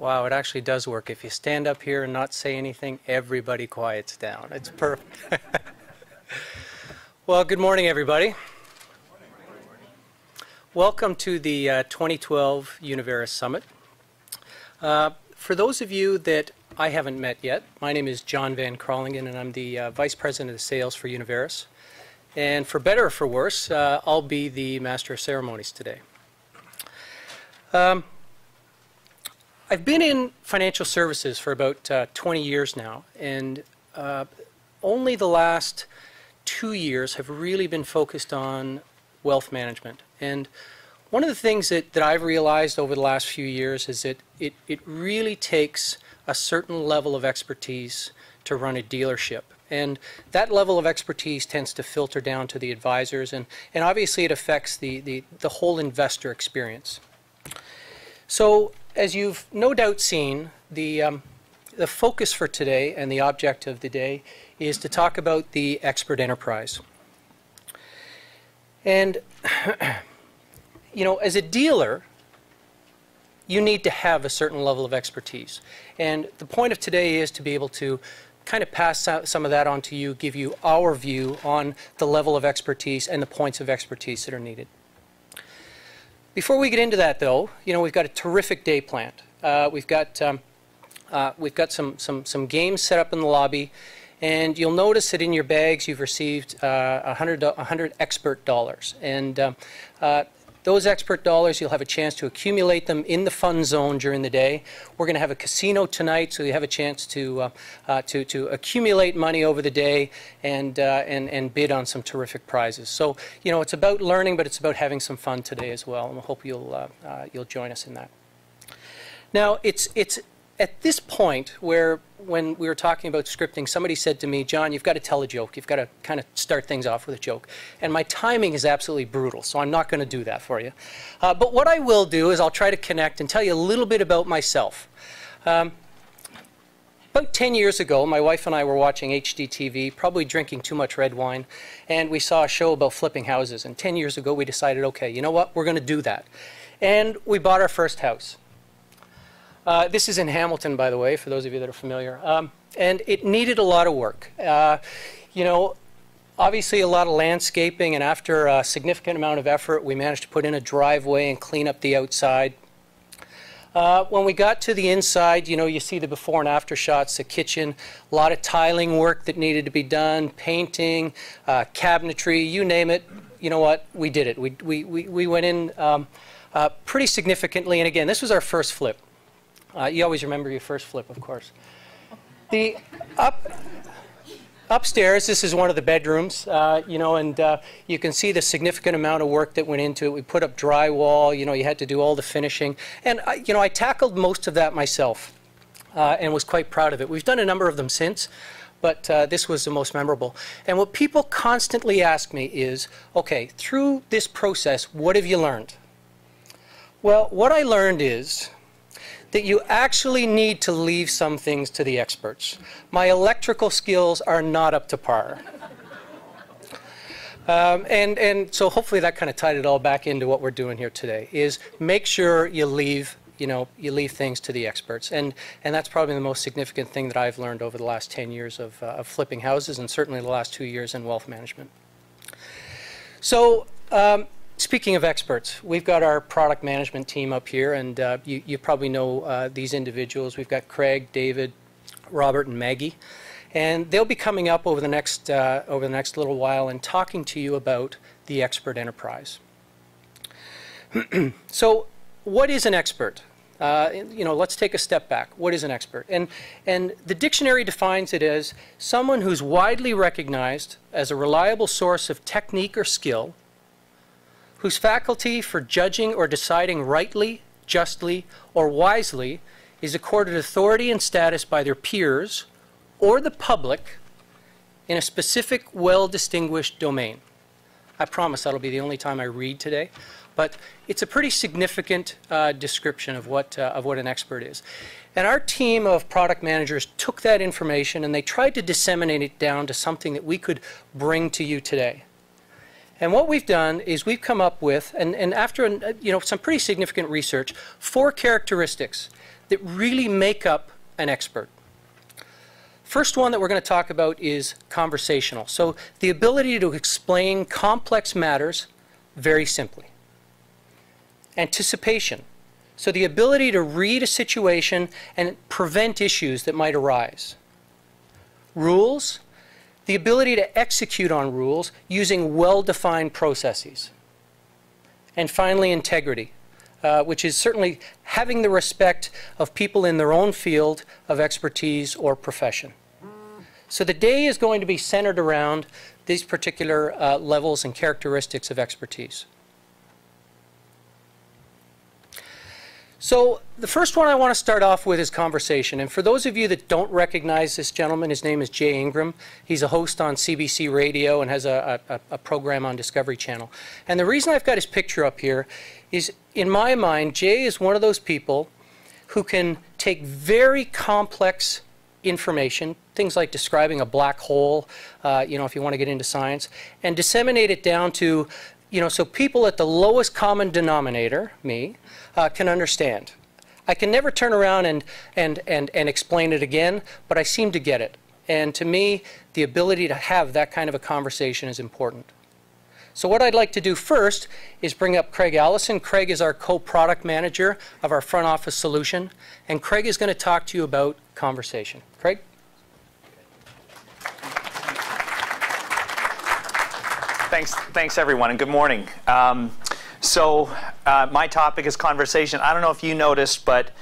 Wow, it actually does work. If you stand up here and not say anything, everybody quiets down. It's perfect. Well, good morning, everybody. Welcome to the 2012 Univeris Summit. For those of you that I haven't met yet, my name is John Van Kralingen, and I'm the Vice President of Sales for Univeris. And for better or for worse, I'll be the Master of Ceremonies today. I've been in financial services for about 20 years now, and only the last 2 years have really been focused on wealth management. And one of the things that I've realized over the last few years is that it really takes a certain level of expertise to run a dealership. And that level of expertise tends to filter down to the advisors, and obviously it affects the whole investor experience. So, as you've no doubt seen, the focus for today and the object of the day is to talk about the expert enterprise. And, you know, as a dealer, you need to have a certain level of expertise. And the point of today is to be able to kind of pass out some of that on to you, give you our view on the level of expertise and the points of expertise that are needed. Before we get into that, though, you know, we've got a terrific day planned. We've got some games set up in the lobby, and you'll notice that in your bags you've received 100 expert dollars. And those expert dollars, you'll have a chance to accumulate them in the fun zone during the day. We're going to have a casino tonight, so you have a chance to accumulate money over the day and bid on some terrific prizes. So, you know, it's about learning, but it's about having some fun today as well, and I hope you'll join us in that. Now, it's at this point where, when we were talking about scripting, somebody said to me, John, you've got to tell a joke. You've got to kind of start things off with a joke. And my timing is absolutely brutal, so I'm not going to do that for you. But what I will do is I'll try to connect and tell you a little bit about myself. About 10 years ago, my wife and I were watching HDTV, probably drinking too much red wine, and we saw a show about flipping houses. And 10 years ago, we decided, okay, you know what, we're going to do that. And we bought our first house. This is in Hamilton, by the way, for those of you that are familiar. And it needed a lot of work. You know, obviously a lot of landscaping, and after a significant amount of effort, we managed to put in a driveway and clean up the outside. When we got to the inside, you know, you see the before and after shots, the kitchen, a lot of tiling work that needed to be done, painting, cabinetry, you name it. You know what? We did it. We went in pretty significantly, and again, this was our first flip. You always remember your first flip, of course. The upstairs, this is one of the bedrooms, you know, and you can see the significant amount of work that went into it. We put up drywall, you know, you had to do all the finishing. And, you know, I tackled most of that myself and was quite proud of it. We've done a number of them since, but this was the most memorable. And what people constantly ask me is, okay, through this process, what have you learned? Well, what I learned is that you actually need to leave some things to the experts. My electrical skills are not up to par. And so hopefully that kind of tied it all back into what we're doing here today, is make sure you leave, you know, you leave things to the experts. And that's probably the most significant thing that I've learned over the last 10 years of flipping houses, and certainly the last 2 years in wealth management. So, speaking of experts, we've got our product management team up here, and you probably know these individuals. We've got Craig, David, Robert, and Maggie, and they'll be coming up over the next little while and talking to you about the expert enterprise. So, what is an expert? You know, let's take a step back. What is an expert? And the dictionary defines it as someone who's widely recognized as a reliable source of technique or skill, whose faculty for judging or deciding rightly, justly, or wisely is accorded authority and status by their peers or the public in a specific, well-distinguished domain. I promise that'll be the only time I read today, but it's a pretty significant description of what an expert is. And our team of product managers took that information and they tried to disseminate it down to something that we could bring to you today. And what we've done is we've come up with, and after some pretty significant research, 4 characteristics that really make up an expert. First one that we're going to talk about is conversational. So the ability to explain complex matters very simply. Anticipation. So the ability to read a situation and prevent issues that might arise. Rules. The ability to execute on rules using well-defined processes. And finally, integrity, which is certainly having the respect of people in their own field of expertise or profession. So the day is going to be centered around these particular levels and characteristics of expertise. So the first one I want to start off with is conversation. And for those of you that don't recognize this gentleman, his name is Jay Ingram. He's a host on CBC Radio and has a program on Discovery Channel. And the reason I've got his picture up here is, in my mind, Jay is one of those people who can take very complex information, things like describing a black hole, if you want to get into science, and disseminate it down to, so people at the lowest common denominator, me, can understand. I can never turn around and explain it again, but I seem to get it. And to me, the ability to have that kind of a conversation is important. So what I'd like to do first is bring up Craig Allison. Craig is our co-product manager of our front office solution, and Craig is going to talk to you about conversation. Craig? Thanks everyone, and good morning. My topic is conversation. I don't know if you noticed, but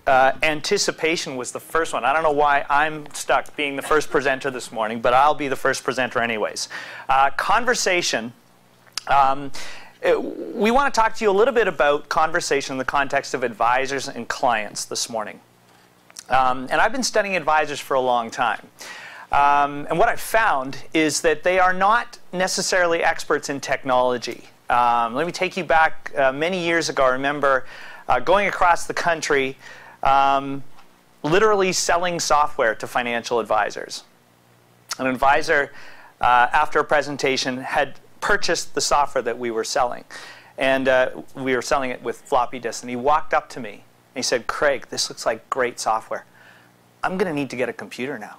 anticipation was the first one. I don't know why I'm stuck being the first presenter this morning, but I'll be the first presenter anyways. Conversation. We want to talk to you a little bit about conversation in the context of advisors and clients this morning. And I've been studying advisors for a long time. And what I've found is that they are not necessarily experts in technology. Let me take you back many years ago. I remember going across the country, literally selling software to financial advisors. An advisor, after a presentation, had purchased the software that we were selling. And we were selling it with floppy disks. And he walked up to me and he said, "Craig, this looks like great software. I'm going to need to get a computer now."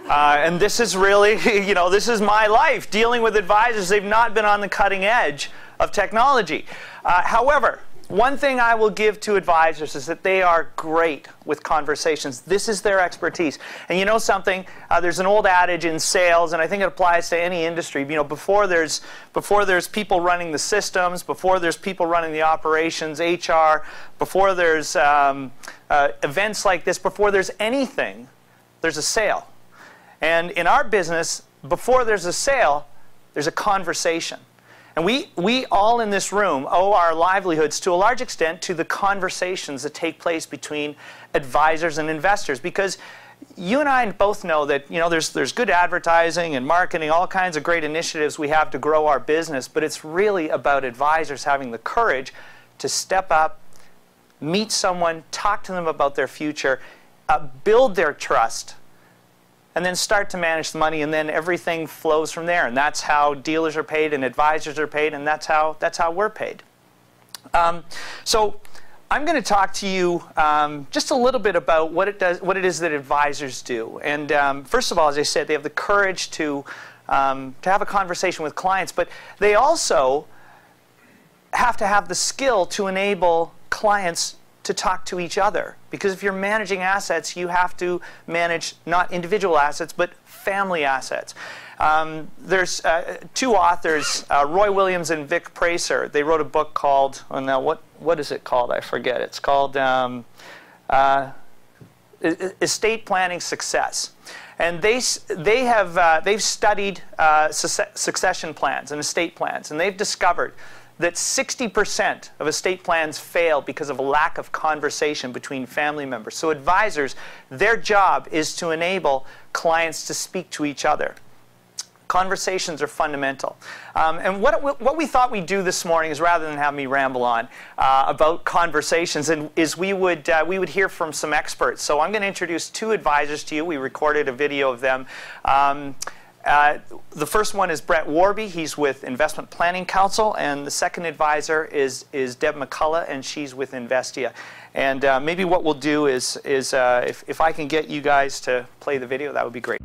And this is really, this is my life, dealing with advisors. They've not been on the cutting edge of technology. However, one thing I will give to advisors is that they are great with conversations. This is their expertise. And you know something? There's an old adage in sales, and I think it applies to any industry. Before there's people running the systems, before there's people running the operations, HR, before there's events like this, before there's anything, there's a sale. And in our business, before there's a sale, there's a conversation. And we all in this room owe our livelihoods to a large extent to the conversations that take place between advisors and investors. Because you and I both know that there's good advertising and marketing, all kinds of great initiatives we have to grow our business, but it's really about advisors having the courage to step up, meet someone, talk to them about their future, build their trust, and then start to manage the money, and then everything flows from there. And that's how dealers are paid and advisors are paid, and that's how we're paid. So I'm going to talk to you just a little bit about what it is that advisors do. And first of all, as I said, they have the courage to have a conversation with clients, but they also have to have the skill to enable clients to talk to each other. Because if you're managing assets, you have to manage not individual assets, but family assets. There's two authors, Roy Williams and Vic Pracer. They wrote a book called, oh now what is it called? I forget. It's called Estate Planning Success. And they've studied succession plans and estate plans, and they've discovered that 60% of estate plans fail because of a lack of conversation between family members. So advisors, their job is to enable clients to speak to each other. Conversations are fundamental. And what we thought we'd do this morning is, rather than have me ramble on about conversations, is we would hear from some experts. So I'm going to introduce two advisors to you. We recorded a video of them. The first one is Brett Warby. He's with Investment Planning Council, and the second advisor is Deb McCullough, and she's with Investia. And maybe what we'll do is if I can get you guys to play the video, that would be great.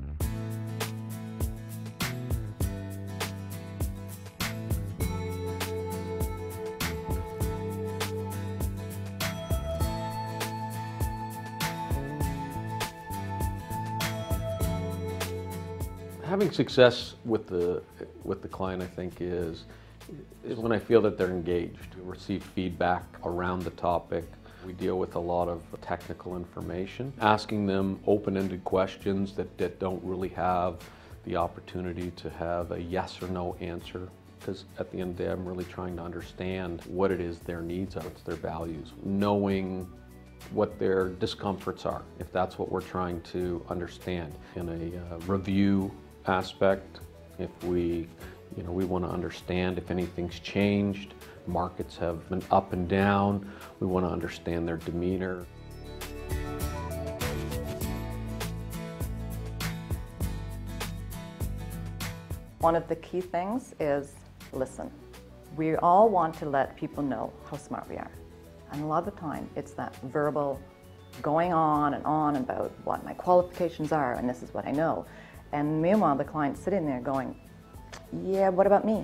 Having success with the client, I think, is when I feel that they're engaged. We receive feedback around the topic. We deal with a lot of technical information, asking them open-ended questions that don't really have the opportunity to have a yes or no answer. Because at the end of the day, I'm really trying to understand what it is their needs are, what's their values, knowing what their discomforts are, if that's what we're trying to understand. In a review aspect, if we want to understand if anything's changed, markets have been up and down, we want to understand their demeanor. One of the key things is listen. We all want to let people know how smart we are. And a lot of the time, it's that verbal going on about what my qualifications are, and this is what I know. And meanwhile, the client's sitting there going, yeah, what about me?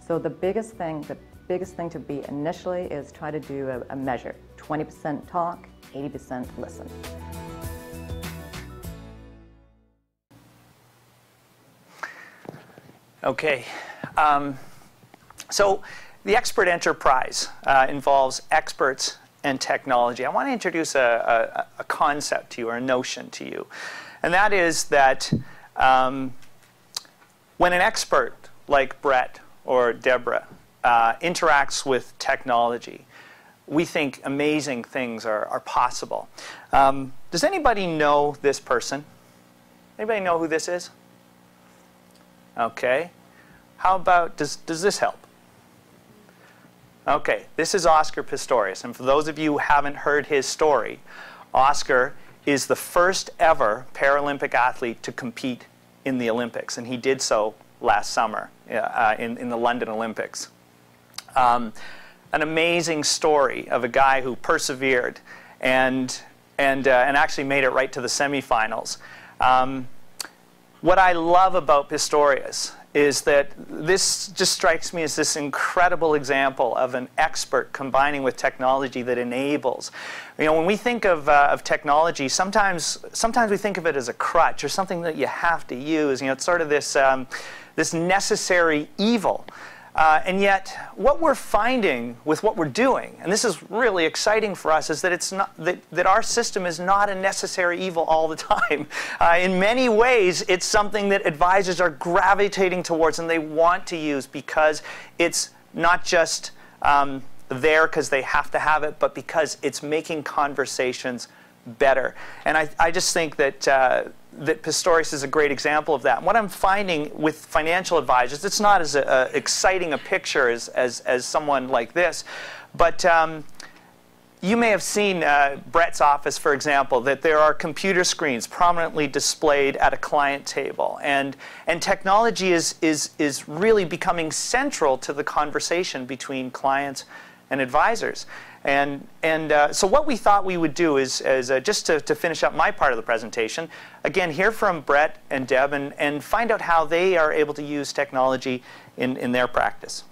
So the biggest thing to be initially is try to do a measure. 20% talk, 80% listen. Okay. So the expert enterprise involves experts and technology. I want to introduce a concept to you, or a notion to you. And that is that when an expert like Brett or Deborah interacts with technology, we think amazing things are possible. Does anybody know this person? Anybody know who this is? Okay. How about, does this help? Okay, this is Oscar Pistorius. And for those of you who haven't heard his story, Oscar is the first ever Paralympic athlete to compete in the Olympics. And he did so last summer in the London Olympics. An amazing story of a guy who persevered and actually made it right to the semifinals. What I love about Pistorius is that this just strikes me as this incredible example of an expert combining with technology that enables. You know, when we think of technology, sometimes we think of it as a crutch or something that you have to use. You know, it's sort of this this necessary evil. And yet, what we're finding with what we're doing, and this is really exciting for us, is that it's not that our system is not a necessary evil all the time. In many ways, it's something that advisors are gravitating towards and they want to use because it's not just there because they have to have it, but because it's making conversations better. And I just think that that Pistorius is a great example of that. And what I'm finding with financial advisors, it's not as exciting a picture as someone like this, but you may have seen Brett's office, for example, that there are computer screens prominently displayed at a client table. And technology is really becoming central to the conversation between clients and advisors. And so what we thought we would do is just to finish up my part of the presentation, again, hear from Brett and Deb and find out how they are able to use technology in their practice.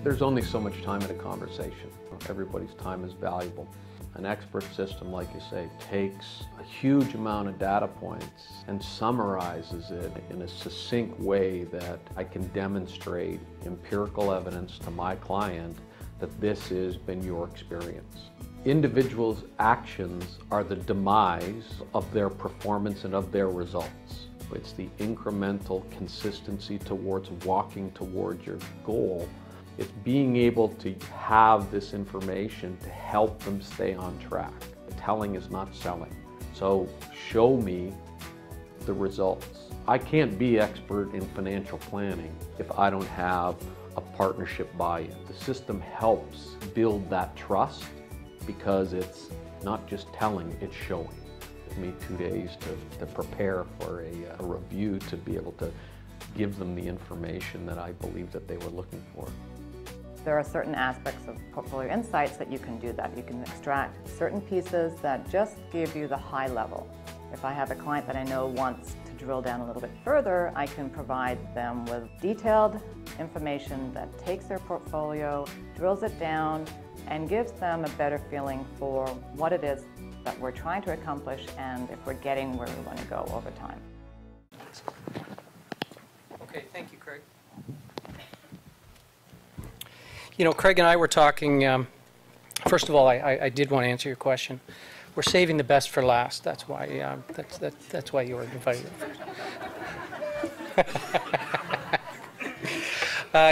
There's only so much time in a conversation. Everybody's time is valuable. An expert system, like you say, takes a huge amount of data points and summarizes it in a succinct way that I can demonstrate empirical evidence to my client that this has been your experience. Individuals' actions are the demise of their performance and of their results. It's the incremental consistency towards walking towards your goal. It's being able to have this information to help them stay on track. Telling is not selling. So show me the results. I can't be expert in financial planning if I don't have a partnership buy-in. The system helps build that trust because it's not just telling, it's showing. It took me 2 days to prepare for a review, to be able to give them the information that I believe that they were looking for. There are certain aspects of portfolio insights that you can do that. You can extract certain pieces that just give you the high level. If I have a client that I know wants to drill down a little bit further, I can provide them with detailed information that takes their portfolio, drills it down, and gives them a better feeling for what it is that we're trying to accomplish and if we're getting where we want to go over time. Okay, thank you, Craig. You know, Craig and I were talking, first of all, I did want to answer your question. We're saving the best for last. That's why, that's why you were invited.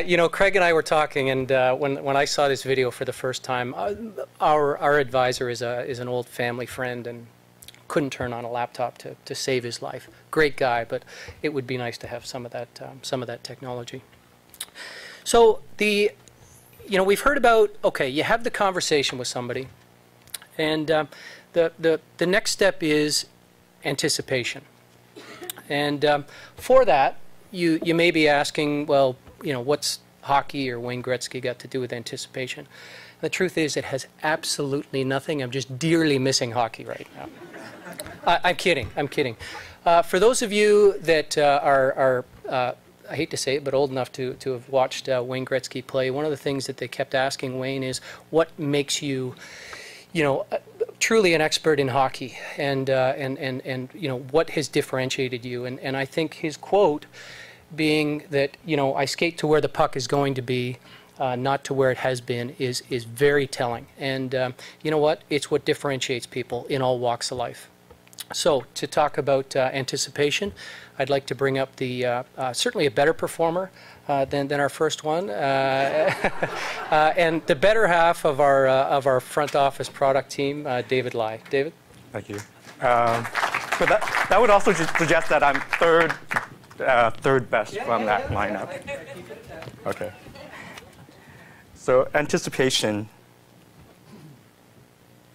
You know, Craig and I were talking, and when I saw this video for the first time, our advisor is an old family friend and couldn't turn on a laptop to save his life. Great guy, but it would be nice to have some of that technology. So you know, we've heard about, okay, you have the conversation with somebody, and the next step is anticipation. And for that, you may be asking, well, you know, what's hockey or Wayne Gretzky got to do with anticipation? The truth is, it has absolutely nothing. I'm just dearly missing hockey right now. I'm kidding. I'm kidding. For those of you that are I hate to say it, but old enough to have watched Wayne Gretzky play, one of the things that they kept asking Wayne is, what makes you, you know, truly an expert in hockey, and you know, what has differentiated you? And I think his quote being that, you know, I skate to where the puck is going to be, not to where it has been, is very telling. And you know what? It's what differentiates people in all walks of life. So to talk about anticipation, I'd like to bring up the certainly a better performer than our first one, and the better half of our front office product team, David Lai. David. Thank you. So that would also suggest that I'm third best from that lineup. Okay. So anticipation.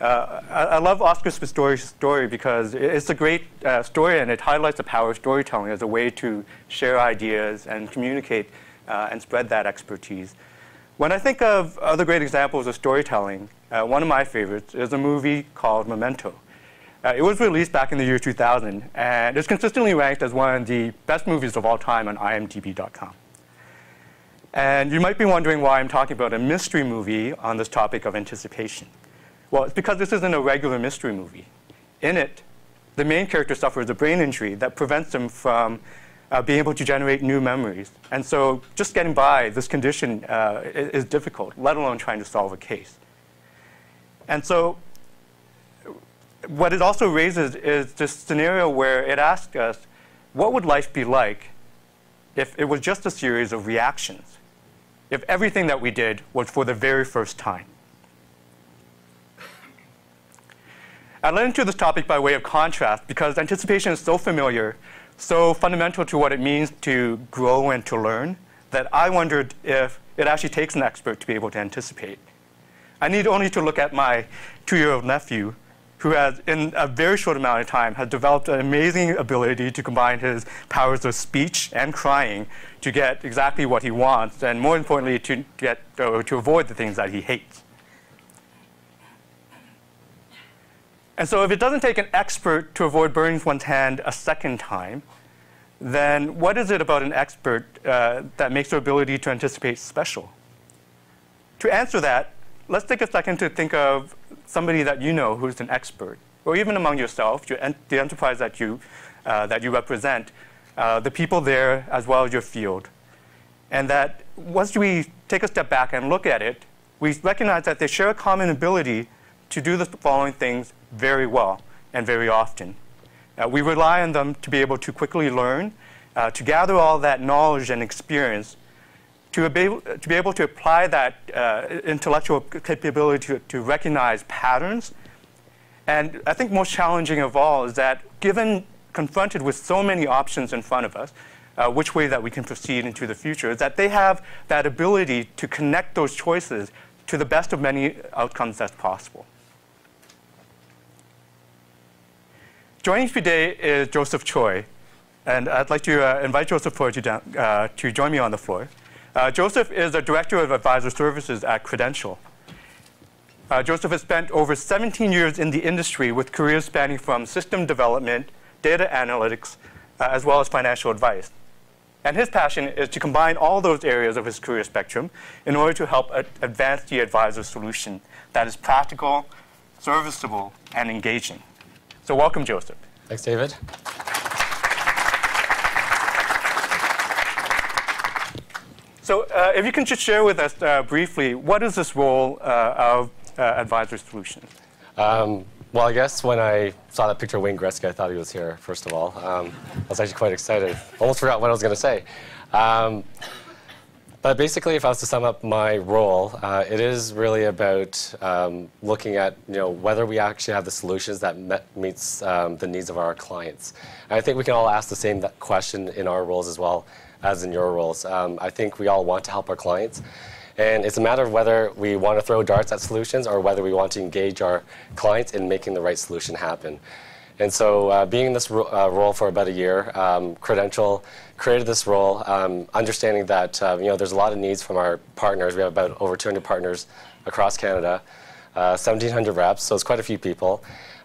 I love Oscar Pistorius' story because it's a great story, and it highlights the power of storytelling as a way to share ideas and communicate and spread that expertise. When I think of other great examples of storytelling, one of my favorites is a movie called Memento. It was released back in the year 2000, and it's consistently ranked as one of the best movies of all time on IMDb.com. And you might be wondering why I'm talking about a mystery movie on this topic of anticipation. Well, it's because this isn't a regular mystery movie. In it, the main character suffers a brain injury that prevents him from being able to generate new memories. And so just getting by this condition is difficult, let alone trying to solve a case. And so what it also raises is this scenario where it asks us, what would life be like if it was just a series of reactions? If everything that we did was for the very first time? I led into this topic by way of contrast because anticipation is so familiar, so fundamental to what it means to grow and to learn, that I wondered if it actually takes an expert to be able to anticipate. I need only to look at my 2-year-old nephew, who has, in a very short amount of time, has developed an amazing ability to combine his powers of speech and crying to get exactly what he wants, and more importantly, to avoid the things that he hates. And so if it doesn't take an expert to avoid burning one's hand a second time, then what is it about an expert that makes their ability to anticipate special? To answer that, let's take a second to think of somebody that you know who's an expert, or even among yourself, the enterprise that you represent, the people there as well as your field. And that once we take a step back and look at it, we recognize that they share a common ability to do the following things very well and very often. We rely on them to be able to quickly learn, to gather all that knowledge and experience, to be able to apply that intellectual capability to recognize patterns. And I think most challenging of all is that given confronted with so many options in front of us, which way that we can proceed into the future, is that they have that ability to connect those choices to the best of many outcomes that's possible. Joining us today is Joseph Choi, and I'd like to invite Joseph Choi to join me on the floor. Joseph is the Director of Advisor Services at Credential. Joseph has spent over 17 years in the industry with careers spanning from system development, data analytics, as well as financial advice. And his passion is to combine all those areas of his career spectrum in order to help advance the advisor solution that is practical, serviceable, and engaging. So welcome, Joseph. Thanks, David. So if you can just share with us briefly, what is this role of Advisor Solutions? Well, I guess when I saw that picture of Wayne Gretzky, I thought he was here, first of all. I was actually quite excited. Almost forgot what I was going to say. But basically, if I was to sum up my role, it is really about looking at whether we actually have the solutions that meets the needs of our clients. And I think we can all ask the same question in our roles as well as in your roles. I think we all want to help our clients. And it's a matter of whether we want to throw darts at solutions or whether we want to engage our clients in making the right solution happen. And so being in this role for about a year, Credential created this role, understanding that there's a lot of needs from our partners. We have about over 200 partners across Canada, 1,700 reps, so it's quite a few people.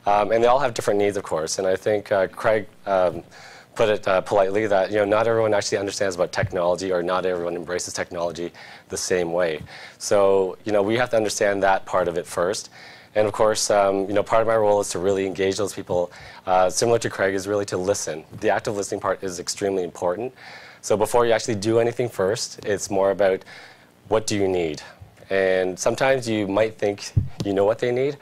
And they all have different needs, of course. And I think Craig put it politely that not everyone actually understands about technology, or not everyone embraces technology the same way. So we have to understand that part of it first. And of course, part of my role is to really engage those people. Similar to Craig, is really to listen. The active listening part is extremely important. So before you actually do anything first, it's more about what do you need. And sometimes you might think you know what they need,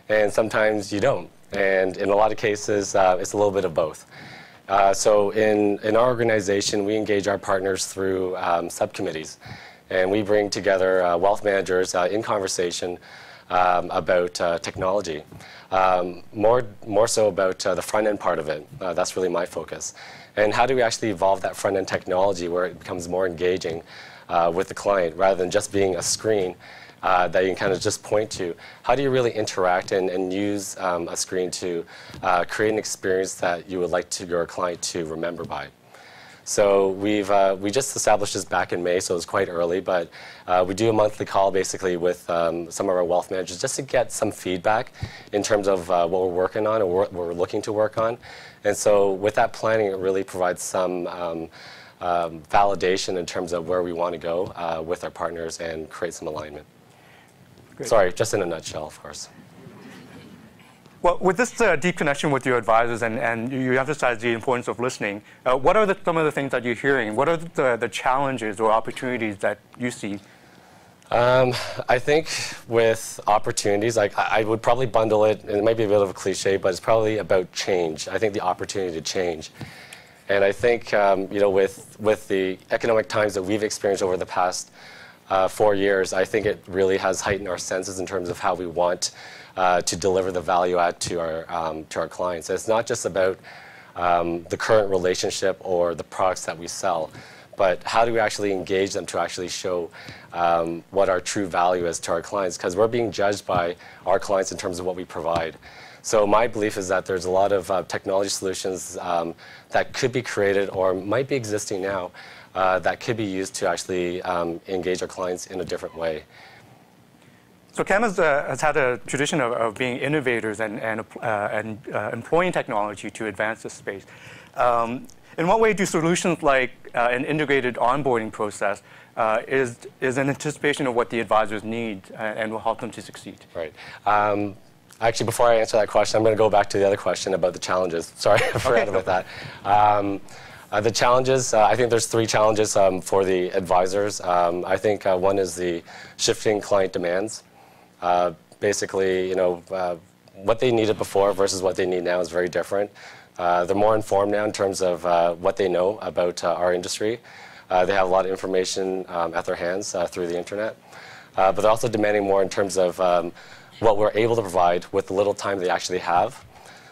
and sometimes you don't. And in a lot of cases, it's a little bit of both. So in our organization, we engage our partners through subcommittees. And we bring together wealth managers in conversation about technology. More so about the front-end part of it. That's really my focus. And how do we actually evolve that front-end technology where it becomes more engaging with the client rather than just being a screen that you can kind of just point to? How do you really interact and use a screen to create an experience that you would like your client to remember by? So we just established this back in May, so it's quite early, but we do a monthly call basically with some of our wealth managers just to get some feedback in terms of what we're working on or what we're looking to work on. And so with that planning, it really provides some validation in terms of where we want to go with our partners and create some alignment. Great. Sorry, just in a nutshell, of course. Well, with this deep connection with your advisors, and you emphasize the importance of listening, what are some of the things that you're hearing? What are the challenges or opportunities that you see? I think with opportunities, I would probably bundle it, and it might be a bit of a cliche, but it's probably about change. I think the opportunity to change. And I think, with the economic times that we've experienced over the past 4 years, I think it really has heightened our senses in terms of how we want to deliver the value add to our clients. And it's not just about the current relationship or the products that we sell, but how do we actually engage them to actually show what our true value is to our clients? Because we're being judged by our clients in terms of what we provide. So my belief is that there's a lot of technology solutions that could be created or might be existing now that could be used to actually engage our clients in a different way. So Canada has had a tradition of being innovators and employing technology to advance this space. In what way do solutions like an integrated onboarding process is an anticipation of what the advisors need and will help them to succeed? Right. Actually, before I answer that question, I'm going to go back to the other question about the challenges. Sorry, I forgot about that. The challenges, I think there's 3 challenges for the advisors. I think one is the shifting client demands. Basically, what they needed before versus what they need now is very different. They're more informed now in terms of what they know about our industry. They have a lot of information at their hands through the internet. But they're also demanding more in terms of what we're able to provide with the little time they actually have.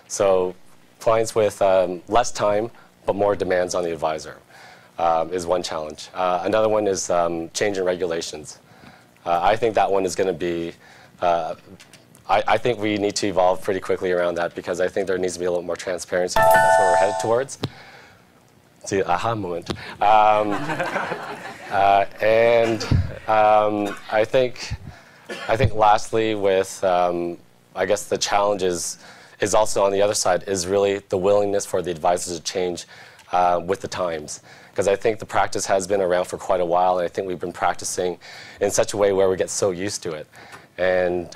So clients with less time but more demands on the advisor is one challenge. Another one is change in regulations. I think that one is going to be I think we need to evolve pretty quickly around that, because I think there needs to be a little more transparency. I think that's where we're headed towards. See, aha moment. I think lastly, with I guess the challenge is also on the other side, is really the willingness for the advisors to change with the times. Because I think the practice has been around for quite a while, and I think we've been practicing in such a way where we get so used to it. And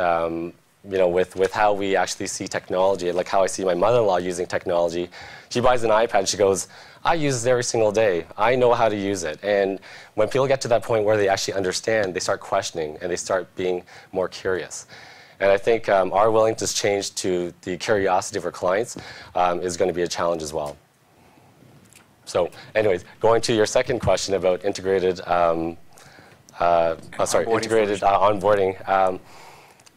you know, with how we actually see technology, like how I see my mother-in-law using technology, she buys an iPad, she goes, I use this every single day. I know how to use it. And when people get to that point where they actually understand, they start questioning and they start being more curious. And I think our willingness to change to the curiosity of our clients is going to be a challenge as well. So anyways, going to your second question about integrated, onboarding.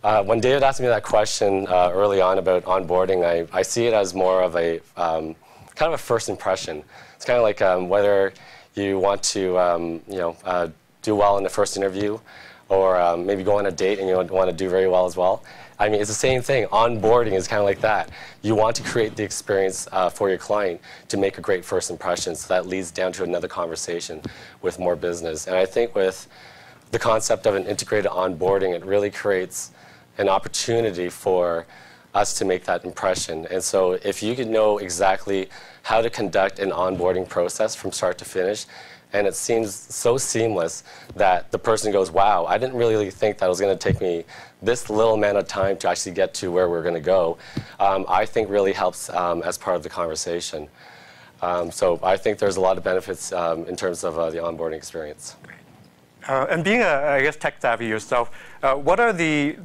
When David asked me that question early on about onboarding, I see it as more of a kind of a first impression. It's kind of like whether you want to do well in the first interview, or maybe go on a date and you want to do very well as well. I mean, it's the same thing. Onboarding is kind of like that. You want to create the experience for your client to make a great first impression, so that leads down to another conversation with more business. And I think with the concept of an integrated onboarding, it really creates an opportunity for us to make that impression. And so if you can know exactly how to conduct an onboarding process from start to finish, and it seems so seamless that the person goes, wow, I didn't really think that it was going to take me this little amount of time to actually get to where we're going to go, I think really helps as part of the conversation. So I think there's a lot of benefits in terms of the onboarding experience. And being I guess, tech savvy yourself, what are the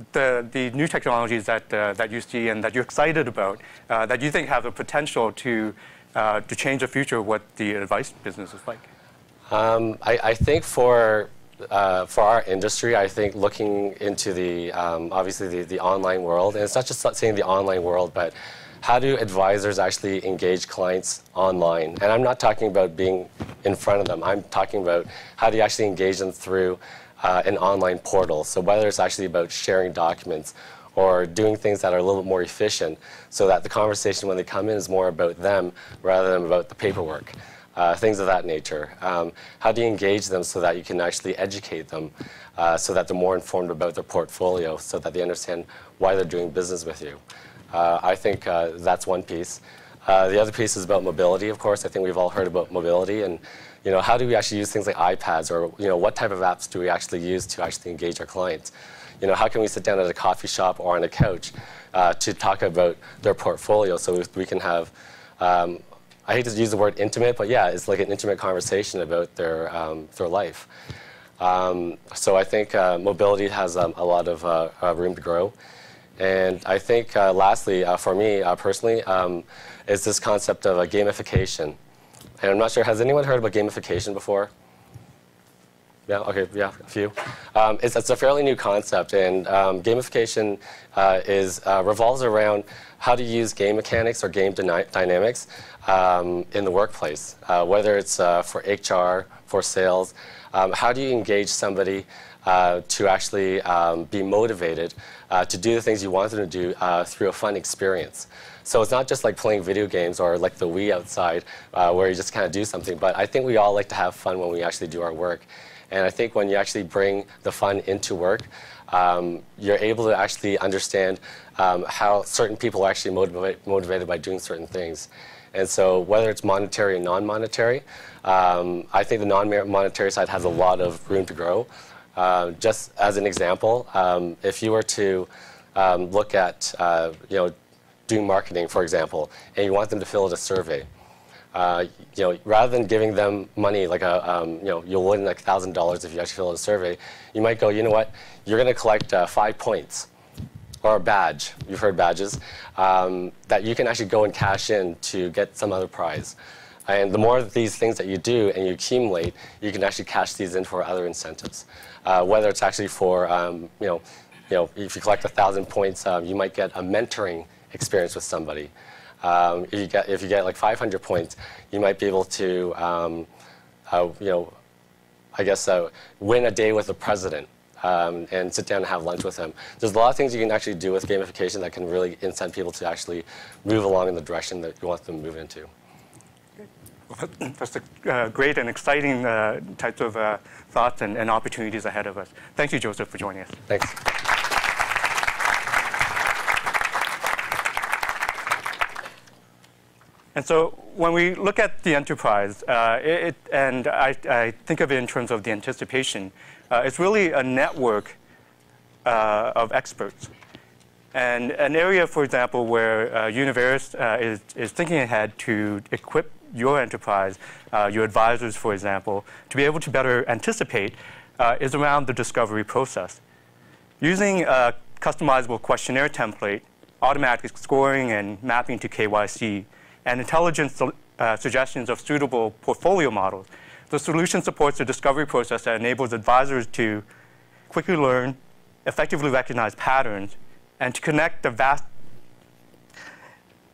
new technologies that you see and that you're excited about that you think have the potential to change the future of what the advice business is like? I think for our industry, I think looking into the obviously the online world, and it's not just saying the online world, but how do advisors actually engage clients online? And I'm not talking about being in front of them. I'm talking about how do you actually engage them through an online portal. So whether it's actually about sharing documents or doing things that are a little bit more efficient, so that the conversation when they come in is more about them rather than about the paperwork. Things of that nature. How do you engage them so that you can actually educate them so that they're more informed about their portfolio, so that they understand why they're doing business with you? I think that's one piece. The other piece is about mobility, of course. I think we've all heard about mobility, and how do we actually use things like iPads, or what type of apps do we actually use to actually engage our clients? How can we sit down at a coffee shop or on a couch to talk about their portfolio, so we can have I hate to use the word intimate, but yeah, it's like an intimate conversation about their life. So I think mobility has a lot of room to grow. And I think lastly, for me personally, is this concept of gamification. And I'm not sure, has anyone heard about gamification before? Yeah, okay, yeah, a few. It's a fairly new concept, and gamification revolves around how to use game mechanics or game dynamics in the workplace, whether it's for HR, for sales. How do you engage somebody to actually be motivated to do the things you want them to do through a fun experience? So it's not just like playing video games or like the Wii outside where you just kind of do something, but I think we all like to have fun when we actually do our work. And I think when you actually bring the fun into work, you're able to actually understand how certain people are actually motivated by doing certain things. And so whether it's monetary and non-monetary, I think the non-monetary side has a lot of room to grow. Just as an example, if you were to look at doing marketing, for example, and you want them to fill out a survey, rather than giving them money like you'll win like $1,000 if you actually fill out a survey, you might go, you know what, you're going to collect 5 points. Or a badge, you've heard badges, that you can actually go and cash in to get some other prize. And the more of these things that you do and you accumulate, you can actually cash these in for other incentives. Whether it's actually for, if you collect 1,000 points, you might get a mentoring experience with somebody. If you get like 500 points, you might be able to, win a day with the president. and sit down and have lunch with them. There's a lot of things you can actually do with gamification that can really incent people to actually move along in the direction that you want them to move into. That's great and exciting types of thoughts and opportunities ahead of us. Thank you, Joseph, for joining us. Thanks. And so when we look at the enterprise, and I think of it in terms of the anticipation, it's really a network of experts. And an area, for example, where Univeris is thinking ahead to equip your enterprise, your advisors, for example, to be able to better anticipate is around the discovery process. Using a customizable questionnaire template, automatic scoring and mapping to KYC, and intelligent suggestions of suitable portfolio models, the solution supports the discovery process that enables advisors to quickly learn, effectively recognize patterns, and to connect the vast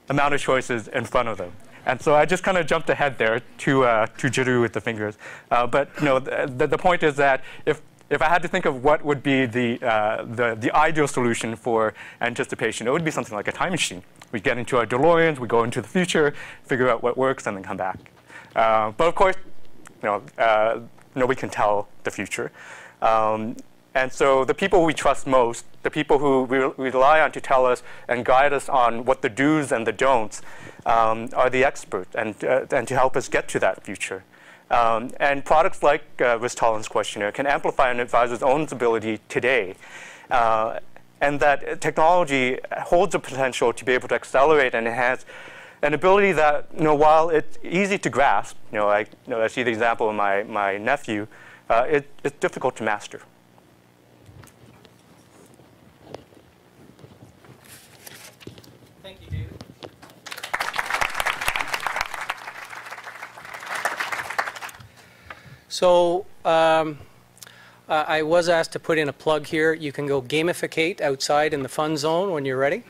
amount of choices in front of them. And so I just kind of jumped ahead there to jittery with the fingers. But the point is that if I had to think of what would be the ideal solution for anticipation, it would be something like a time machine. We get into our DeLoreans, we go into the future, figure out what works, and then come back. But of course, nobody can tell the future. And so the people we trust most, the people who we rely on to tell us and guide us on what the do's and the don'ts, are the experts and to help us get to that future. And products like Risk Tolerance Questionnaire can amplify an advisor's own ability today. And that technology holds the potential to be able to accelerate and enhance an ability that, while it's easy to grasp, I see the example of my nephew, it's difficult to master. Thank you, David. So I was asked to put in a plug here. You can go gamificate outside in the fun zone when you're ready.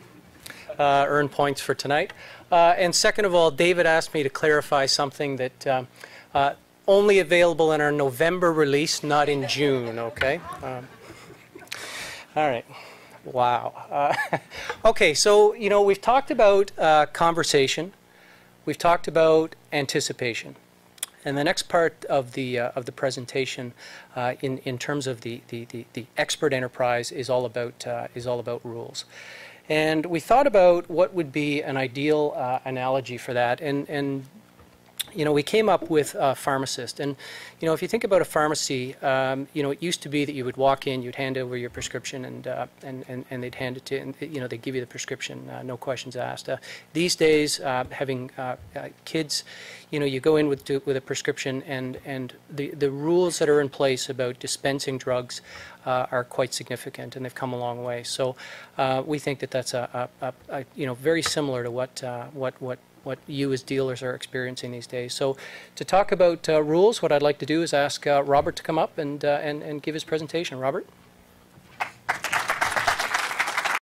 Earn points for tonight. And second of all, David asked me to clarify something that only available in our November release, not in June, okay? All right. Wow. Okay, so, we've talked about conversation. We've talked about anticipation. And the next part of the presentation, in terms of the expert enterprise, is all about rules. And we thought about what would be an ideal analogy for that, and we came up with a pharmacist. And if you think about a pharmacy, it used to be that you would walk in, you'd hand over your prescription, and they'd hand it to, and they'd give you the prescription, no questions asked. These days, having kids, you go in with a prescription, and the rules that are in place about dispensing drugs are quite significant, and they've come a long way. So we think that that's very similar to what you as dealers are experiencing these days. So to talk about rules, what I'd like to do is ask Robert to come up and give his presentation. Robert?